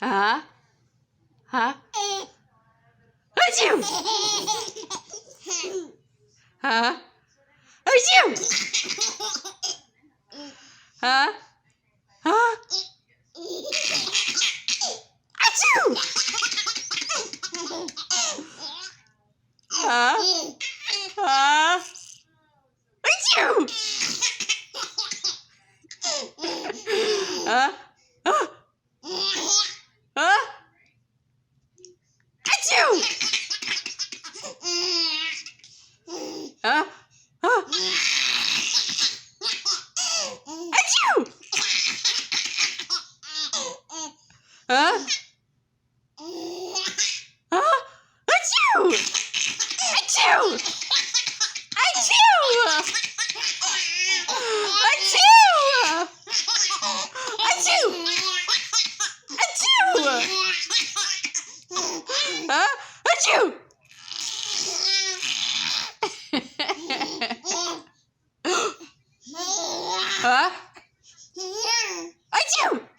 Huh? Huh? Achoo! Huh? Achoo! Huh? Huh? Achoo! Huh? Huh? Achoo! Huh? Huh? Huh? Achoo! Huh? Huh? Achoo! Huh? Huh? Achoo! Achoo! Achoo! Achoo! Achoo! Achoo! Huh? Achoo! Huh? Achoo!